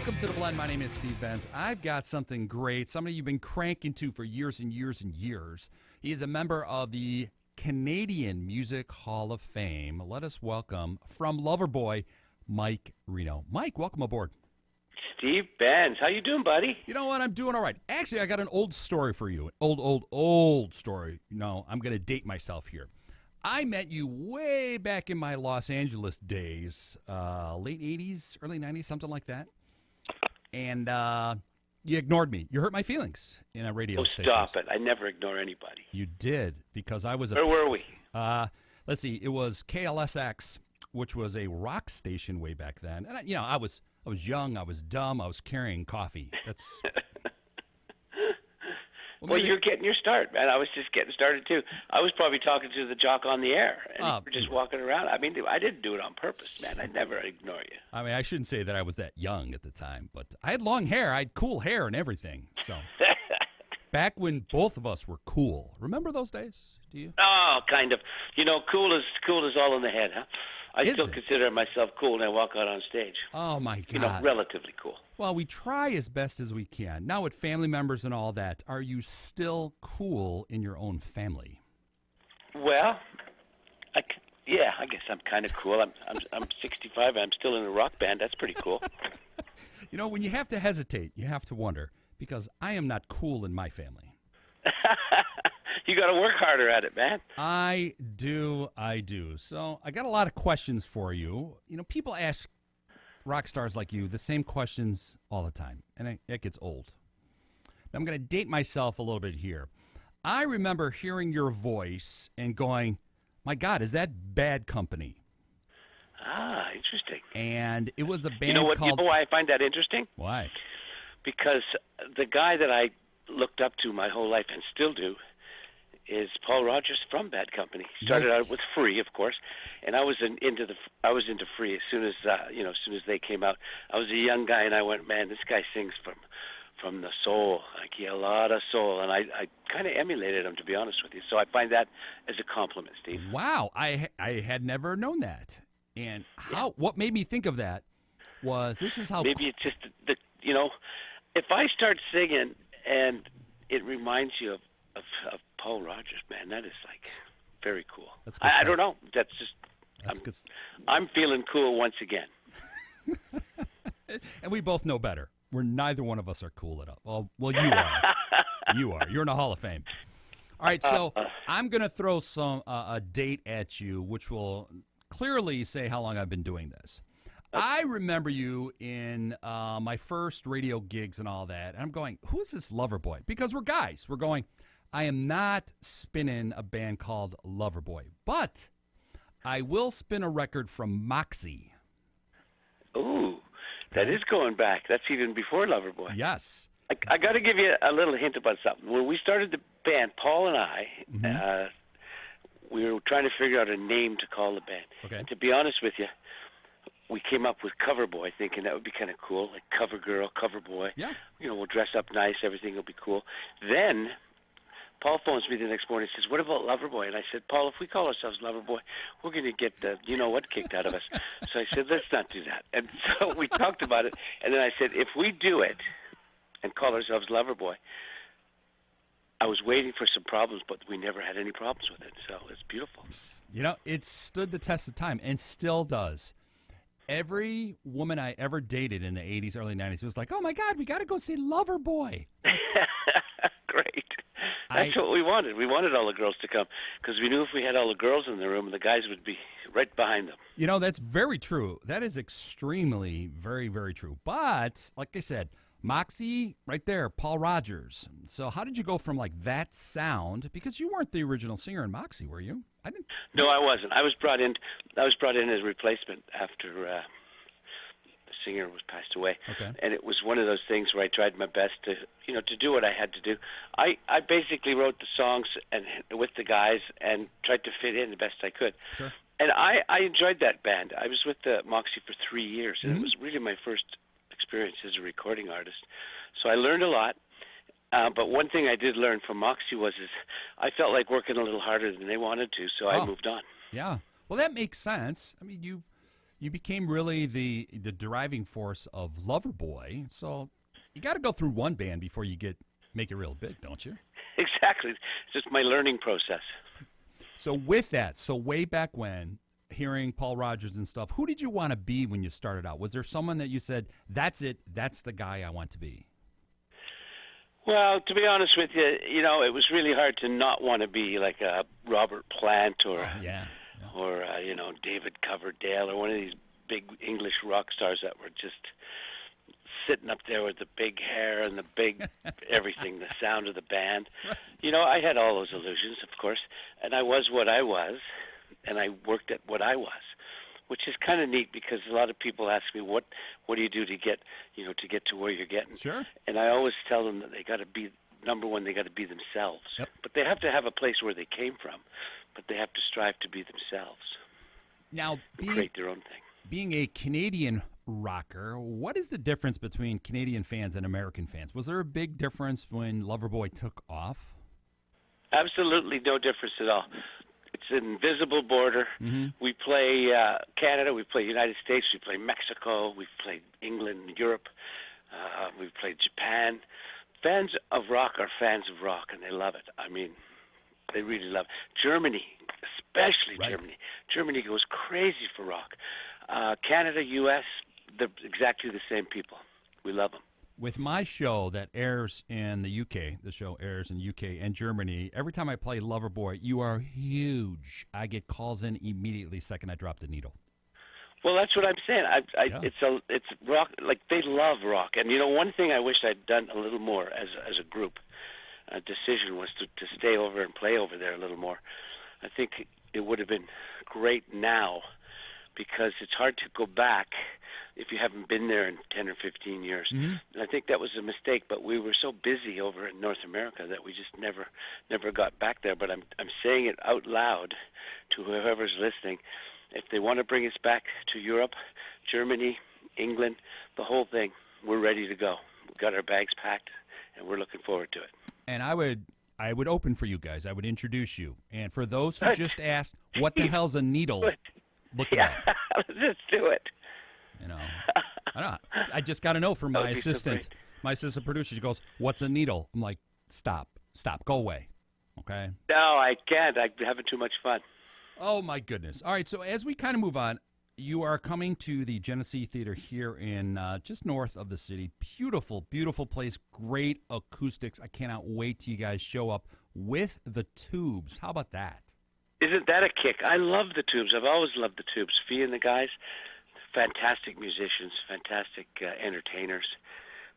Welcome to The Blend. My name is Steve Benz. I've got something great, somebody you've been cranking to for years and years and years. He is a member of the Canadian Music Hall of Fame. Let us welcome, from Loverboy, Mike Reno. Mike, welcome aboard. Steve Benz, how you doing, buddy? You know what? I'm doing all right. Actually, I got an old story for you. Old story. No, I'm going to date myself here. I met you way back in my Los Angeles days, late 80s, early 90s, something like that. And you ignored me. You hurt my feelings in a radio station. Stop it. I never ignore anybody. You did, because I was Where were we? Let's see. It was KLSX, which was a rock station way back then. And, I was young. I was dumb. I was carrying coffee. That's... Well, you're getting your start, man. I was just getting started, too. I was probably talking to the jock on the air, and you were just walking around. I mean, I didn't do it on purpose, man. I'd never ignore you. I mean, I shouldn't say that I was that young at the time, but I had long hair. I had cool hair and everything. So back when both of us were cool. Remember those days? Do you? Oh, kind of. You know, cool is all in the head, huh? I Is still it? consider myself cool when I walk out on stage. Oh, my God. You know, relatively cool. Well, we try as best as we can. Now, with family members and all that, are you still cool in your own family? Well, I guess I'm kind of cool. I'm 65. I'm still in a rock band. That's pretty cool. You know, when you have to hesitate, you have to wonder, because I am not cool in my family. You got to work harder at it, man. I do. So I got a lot of questions for you. You know, people ask rock stars like you the same questions all the time, and it gets old. Now, I'm going to date myself a little bit here. I remember hearing your voice and going, my God, is that Bad Company? Ah, interesting. And it was a band You know what? called... You know why I find that interesting? Why? Because the guy that I looked up to my whole life and still do is Paul Rogers from Bad Company. He started out with Free, of course, and I was into Free as soon as as soon as they came out. I was a young guy, and I went, man, this guy sings from the soul, like he had a lot of soul, and I kind of emulated him, to be honest with you. So I find that as a compliment, Steve. Wow, I had never known that. And what made me think of that was this is how... Maybe it's just if I start singing and it reminds you of Paul Rogers, man, that is like very cool. That's good I don't know. That's good. I'm feeling cool once again. And we both know better. Neither one of us are cool enough. Well, you are. You are. You're in the Hall of Fame. All right, so I'm going to throw a date at you, which will clearly say how long I've been doing this. I remember you in my first radio gigs and all that, and I'm going, who's this Loverboy? Because we're guys. We're going, I am not spinning a band called Loverboy, but I will spin a record from Moxie. Ooh, that is going back. That's even before Loverboy. Yes. I got to give you a little hint about something. When we started the band, Paul and I, we were trying to figure out a name to call the band. Okay. And to be honest with you, we came up with Cover Boy, thinking that would be kind of cool, like Cover Girl, Cover Boy. Yeah. You know, we'll dress up nice, everything will be cool. Then Paul phones me the next morning and says, what about Loverboy? And I said, Paul, if we call ourselves Loverboy, we're going to get the you-know-what kicked out of us. So I said, let's not do that. And so we talked about it, and then I said, if we do it and call ourselves Loverboy, I was waiting for some problems, but we never had any problems with it, so it's beautiful. You know, it stood the test of time and still does. Every woman I ever dated in the 80s, early 90s was like, oh, my God, we got to go see Loverboy. Great. That's what we wanted. We wanted all the girls to come because we knew if we had all the girls in the room, the guys would be right behind them. You know, that's very true. That is extremely, very, very true. But, like I said, Moxie, right there, Paul Rogers. So how did you go from, like, that sound? Because you weren't the original singer in Moxie, were you? I didn't. No, I wasn't. I was brought in as a replacement after the singer was passed away. Okay. And it was one of those things where I tried my best to do what I had to do. I basically wrote the songs and with the guys and tried to fit in the best I could. Sure. And I enjoyed that band. I was with Moxie for 3 years, and it was really my first experience as a recording artist. So I learned a lot. But one thing I did learn from Moxie was I felt like working a little harder than they wanted to, so I moved on. Yeah. Well, that makes sense. I mean, you You became really the driving force of Loverboy. So you got to go through one band before you make it real big, don't you? Exactly. It's just my learning process. So with that, so way back when, hearing Paul Rodgers and stuff, who did you want to be when you started out? Was there someone that you said, that's it, that's the guy I want to be? Well, to be honest with you, it was really hard to not want to be like a Robert Plant or, David Coverdale or one of these big English rock stars that were just sitting up there with the big hair and the big everything, the sound of the band. I had all those illusions, of course, and I was what I was, and I worked at what I was, which is kind of neat because a lot of people ask me, what do you do to get to where you're getting? Sure. And I always tell them that they got to be, number one, they got to be themselves. Yep. But they have to have a place where they came from, but they have to strive to be themselves. Now, create their own thing. Being a Canadian rocker, what is the difference between Canadian fans and American fans? Was there a big difference when Loverboy took off? Absolutely no difference at all. It's an invisible border. Mm-hmm. We play Canada, we play United States, we play Mexico, we've played England, Europe, we've played Japan. Fans of rock are fans of rock, and they love it. I mean, they really love it. Germany, especially right. Germany. Germany goes crazy for rock. Canada, U.S., they're exactly the same people. We love them. With my show that airs in the UK, the show airs in UK and Germany, every time I play Loverboy, you are huge. I get calls in immediately second I drop the needle. Well, that's what I'm saying. Yeah. It's rock. Like, they love rock. And, one thing I wish I'd done a little more as a group, a decision was to stay over and play over there a little more. I think it would have been great now because it's hard to go back if you haven't been there in 10 or 15 years. Mm-hmm. And I think that was a mistake, but we were so busy over in North America that we just never got back there. But I'm saying it out loud to whoever's listening. If they want to bring us back to Europe, Germany, England, the whole thing, we're ready to go. We've got our bags packed, and we're looking forward to it. And I would open for you guys. I would introduce you. And for those who just asked, what the hell's a needle? Look it up. Let's do it. I just got to know from my assistant. So my assistant producer, she goes, "What's a needle?" I'm like, "Stop, go away." Okay. No, I can't. I'm having too much fun. Oh my goodness! All right, so as we kind of move on, you are coming to the Genesee Theater here in just north of the city. Beautiful, beautiful place. Great acoustics. I cannot wait till you guys show up with the Tubes. How about that? Isn't that a kick? I love the Tubes. I've always loved the Tubes. Fee and the guys, fantastic musicians, fantastic entertainers.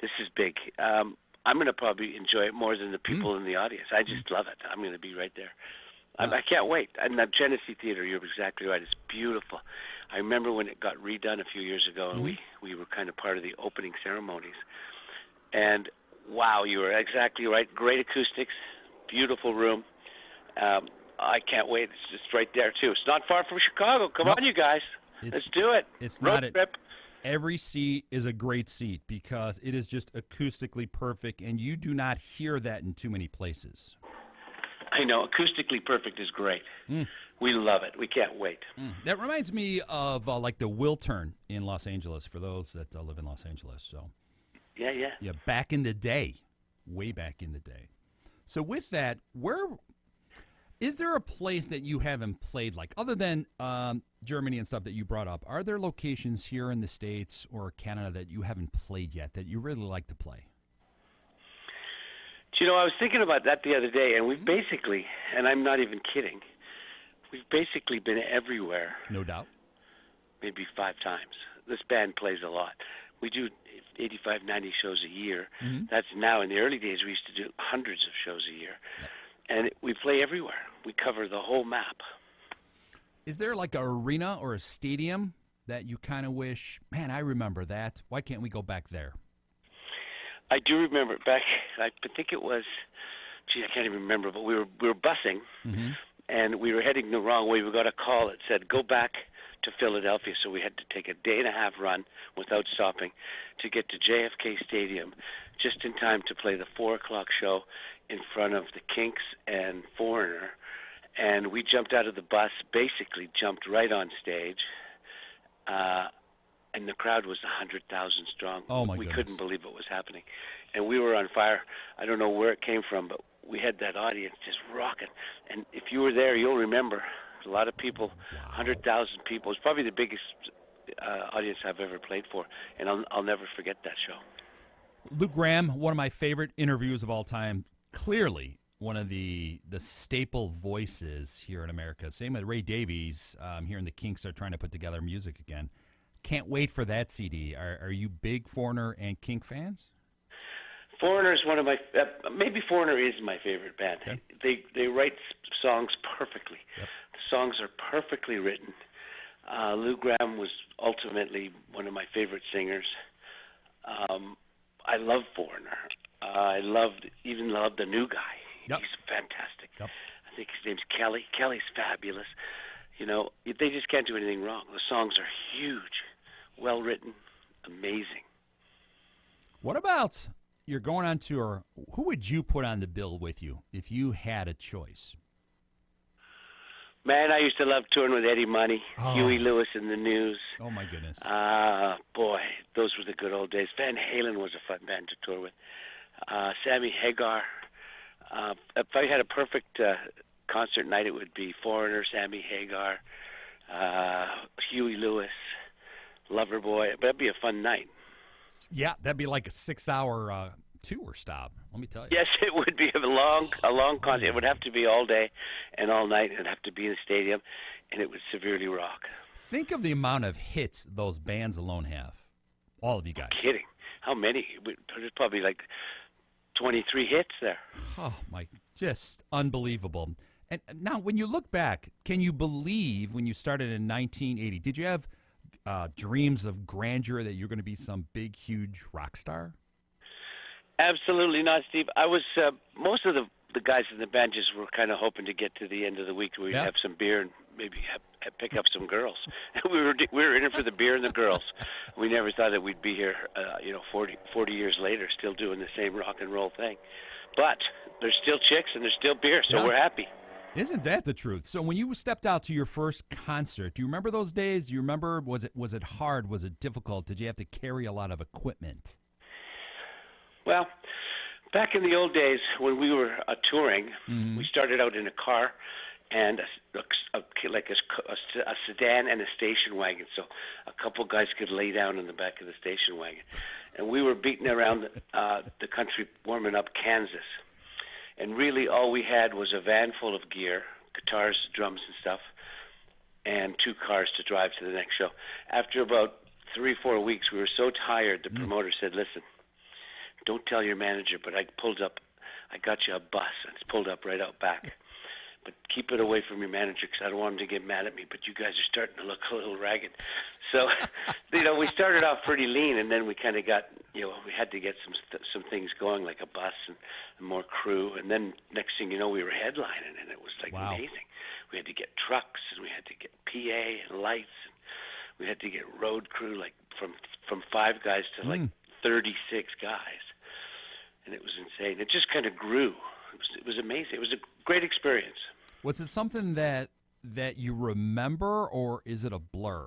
This is big. I'm going to probably enjoy it more than the people in the audience. I just love it. I'm going to be right there. I can't wait. And the Genesee Theater, you're exactly right. It's beautiful. I remember when it got redone a few years ago, and we were kind of part of the opening ceremonies. And, wow, you were exactly right. Great acoustics, beautiful room. I can't wait. It's just right there, too. It's not far from Chicago. Come on, you guys. Let's do it. It's Road not trip. Every seat is a great seat because it is just acoustically perfect, and you do not hear that in too many places. I know. Acoustically perfect is great. We love it. We can't wait. That reminds me of like the Wiltern in Los Angeles, for those that live in Los Angeles. So, Yeah, back in the day, way back in the day. So with that, is there a place that you haven't played, like other than Germany and stuff that you brought up? Are there locations here in the States or Canada that you haven't played yet that you really like to play? I was thinking about that the other day, and we've basically, and I'm not even kidding, we've basically been everywhere. No doubt. Maybe 5 times. This band plays a lot. We do 85, 90 shows a year. That's now. In the early days, we used to do hundreds of shows a year. Yep. And we play everywhere. We cover the whole map. Is there like an arena or a stadium that you kind of wish, man, I remember that. Why can't we go back there? I do remember back, I think it was, I can't even remember, but we were busing, and we were heading the wrong way. We got a call that said, go back to Philadelphia. So we had to take a day-and-a-half run without stopping to get to JFK Stadium just in time to play the 4 o'clock show in front of the Kinks and Foreigner. And we jumped out of the bus, basically jumped right on stage, and the crowd was 100,000 strong. Oh, my We goodness. couldn't believe what was happening. And we were on fire. I don't know where it came from, but we had that audience just rocking. And if you were there, you'll remember a lot of people, 100,000 people. It's probably the biggest audience I've ever played for, and I'll never forget that show. Luke Gramm, one of my favorite interviews of all time, clearly one of the staple voices here in America. Same with Ray Davies. Hearing the Kinks are trying to put together music again. Can't wait for that CD. Are you big Foreigner and Kink fans? Foreigner is one of my, maybe Foreigner is my favorite band. Okay. They write songs perfectly. Yep. The songs are perfectly written. Lou Gramm was ultimately one of my favorite singers. I love Foreigner. I even loved the new guy. Yep. He's fantastic. Yep. I think his name's Kelly. Kelly's fabulous. You know, they just can't do anything wrong. The songs are huge, well written, amazing. What about you're going on tour? Who would you put on the bill with you if you had a choice? Man, I used to love touring with Eddie Money, Huey Lewis and the News. Oh, my goodness. Boy, those were the good old days. Van Halen was a fun band to tour with. Sammy Hagar. If I had a perfect concert night, it would be Foreigner, Sammy Hagar, Huey Lewis, Loverboy. But it'd be a fun night. Yeah, that'd be like a 6-hour tour stop. Let me tell you. Yes, it would be a long concert. It would have to be all day and all night. It'd have to be in the stadium, and it would severely rock. Think of the amount of hits those bands alone have. All of you guys. Kidding? How many? There's probably like 23 hits there. Oh, my, just unbelievable. And now, when you look back, can you believe when you started in 1980, did you have dreams of grandeur that you're going to be some big, huge rock star? Absolutely not, Steve. I was most of the guys in the band just were kind of hoping to get to the end of the week where we'd have some beer and maybe pick up some girls. we were in it for the beer and the girls. We never thought that we'd be here, 40 years later, still doing the same rock and roll thing. But there's still chicks and there's still beer, so we're happy. Isn't that the truth? So when you stepped out to your first concert, do you remember those days? Do you remember, was it hard? Was it difficult? Did you have to carry a lot of equipment? Well, back in the old days when we were touring, we started out in a car and a sedan and a station wagon, so a couple guys could lay down in the back of the station wagon. And we were beating around the country warming up Kansas. And really all we had was a van full of gear, guitars, drums and stuff, and 2 cars to drive to the next show. After about 3-4 weeks, we were so tired, the promoter said, listen, don't tell your manager, but I got you a bus, and it's pulled up right out back. But keep it away from your manager because I don't want him to get mad at me, but you guys are starting to look a little ragged. So, we started off pretty lean, and then we kind of got, we had to get some things going, like a bus and more crew. And then next thing you know, we were headlining, and it was like amazing. We had to get trucks, and we had to get PA and lights. And we had to get road crew, like from 5 guys to like 36 guys. And it was insane. It just kind of grew. It was amazing. It was a great experience. Was it something that you remember, or is it a blur?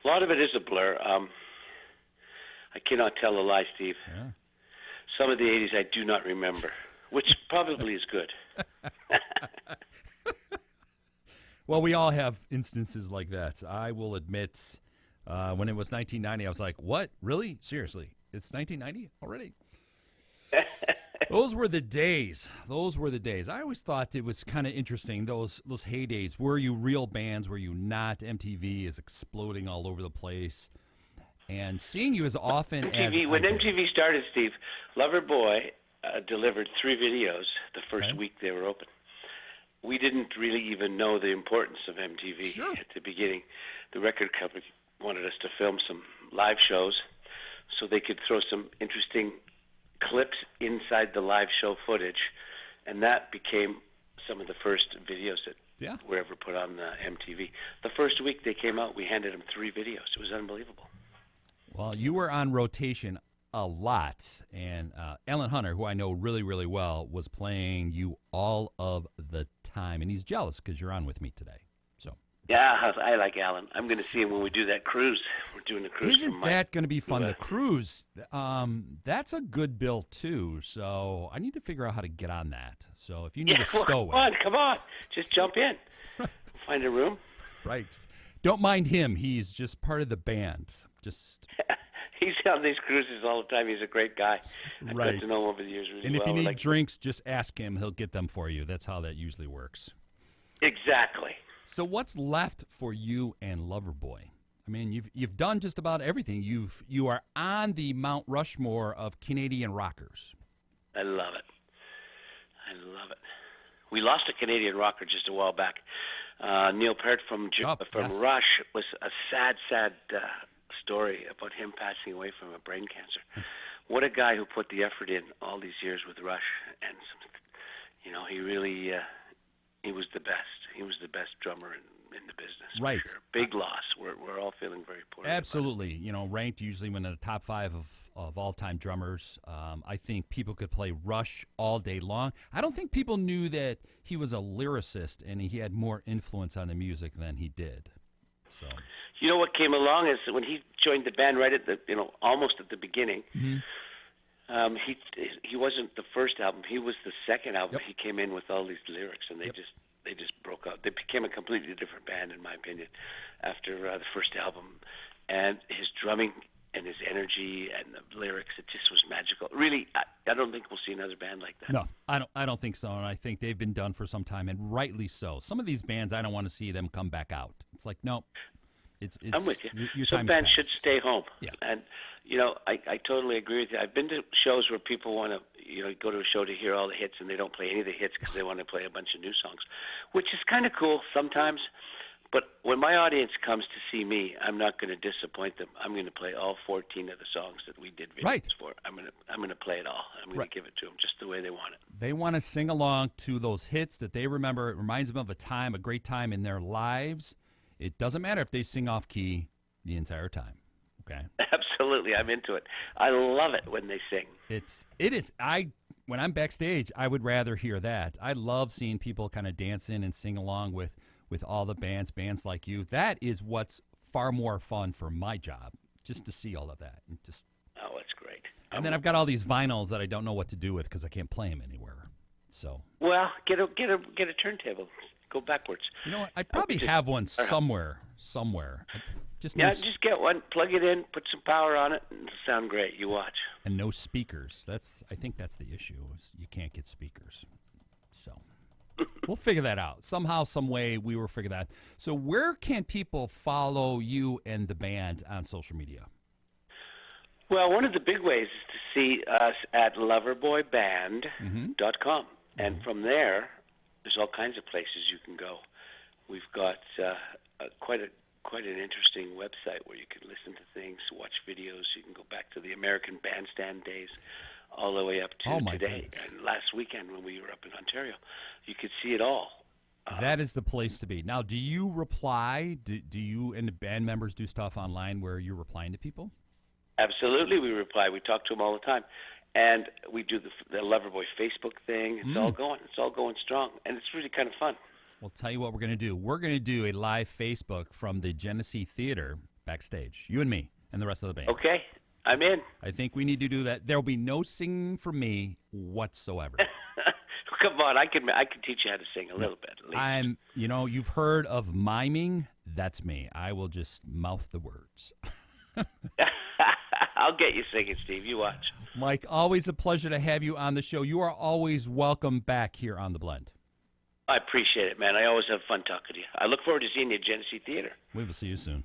A lot of it is a blur. I cannot tell a lie, Steve. Yeah. Some of the 80s I do not remember, which probably is good. Well, we all have instances like that. I will admit, when it was 1990, I was like, what? Really? Seriously? It's 1990 already? Those were the days. I always thought it was kind of interesting, those heydays. Were you real bands? Were you not? MTV is exploding all over the place. And seeing you as often when MTV started, Steve, Loverboy delivered 3 videos the first week they were open. We didn't really even know the importance of MTV at the beginning. The record company wanted us to film some live shows so they could throw some interesting clips inside the live show footage, and that became some of the first videos that were ever put on MTV. The first week they came out, we handed them 3 videos. It was unbelievable. Well, you were on rotation a lot, and Alan Hunter, who I know really, really well, was playing you all of the time, and he's jealous because you're on with me today. So Yeah, I like Alan. I'm going to see him when we do that cruise. We're doing a cruise. Isn't that going to be fun? The cruise, that's a good bill, too. So I need to figure out how to get on that. So if you need a stowaway. Come on. Just jump in. Right. Find a room. Right. Don't mind him. He's just part of the band. Just... He's on these cruises all the time. He's a great guy. I've got to know him over the years really And if well. you need drinks, just ask him. He'll get them for you. That's how that usually works. Exactly. So what's left for you and Loverboy? I mean, you've done just about everything. You are on the Mount Rushmore of Canadian rockers. I love it. We lost a Canadian rocker just a while back. Neil Peart from Rush was a sad story about him passing away from a brain cancer. What a guy who put the effort in all these years with Rush, and he really he was the best. He was the best drummer in the business. Right. Sure. Big loss. We're all feeling very poor. Absolutely. Ranked usually in the top 5 of all-time drummers. I think people could play Rush all day long. I don't think people knew that he was a lyricist and he had more influence on the music than he did. So. You know what came along is when he joined the band right at the almost at the beginning. Mm-hmm. He wasn't the first album. He was the second album. Yep. He came in with all these lyrics, and they just broke out. They became a completely different band, in my opinion, after the first album. And his drumming and his energy and the lyrics, it just was magical. Really, I don't think we'll see another band like that. No, I don't think so, and I think they've been done for some time, and rightly so. Some of these bands, I don't want to see them come back out. It's like, no. I'm with you. Your Some bands should stay home. Yeah. And, I totally agree with you. I've been to shows where people want to, go to a show to hear all the hits, and they don't play any of the hits because they want to play a bunch of new songs, which is kind of cool sometimes. But when my audience comes to see me, I'm not going to disappoint them. I'm going to play all 14 of the songs that we did videos for. I'm going to play it all. I'm going to give it to them just the way they want it. They want to sing along to those hits that they remember. It reminds them of a great time in their lives. It doesn't matter if they sing off key the entire time. Okay. Absolutely, I'm into it. I love it when they sing. It is. When I'm backstage, I would rather hear that. I love seeing people kind of dance in and sing along with all the bands like you. That is what's far more fun for my job, just to see all of that. Oh, it's great. And then I've got all these vinyls that I don't know what to do with because I can't play them anywhere. So. Well, get a turntable. Go backwards. You know what? I probably have one somewhere. Just get one, plug it in, put some power on it, and it'll sound great. You watch. And no speakers. I think that's the issue. Is you can't get speakers. So we'll figure that out. Somehow, some way, we will figure that out. So where can people follow you and the band on social media? Well, one of the big ways is to see us at loverboyband.com. Mm-hmm. And from there, there's all kinds of places you can go. We've got quite an interesting website where you can listen to things, watch videos. You can go back to the American Bandstand days all the way up to today. Goodness. And last weekend when we were up in Ontario, you could see it all. That is the place to be. Now, do you reply? Do you and the band members do stuff online where you're replying to people? Absolutely, we reply. We talk to them all the time. And we do the Loverboy Facebook thing. It's all going. It's all going strong. And it's really kind of fun. Well, tell you what we're going to do. We're going to do a live Facebook from the Genesee Theater backstage. You and me and the rest of the band. Okay. I'm in. I think we need to do that. There will be no singing from me whatsoever. Come on. I can teach you how to sing a little bit. At least. You've heard of miming. That's me. I will just mouth the words. I'll get you singing, Steve. You watch. Mike, always a pleasure to have you on the show. You are always welcome back here on The Blend. I appreciate it, man. I always have fun talking to you. I look forward to seeing you at Genesee Theater. We will see you soon.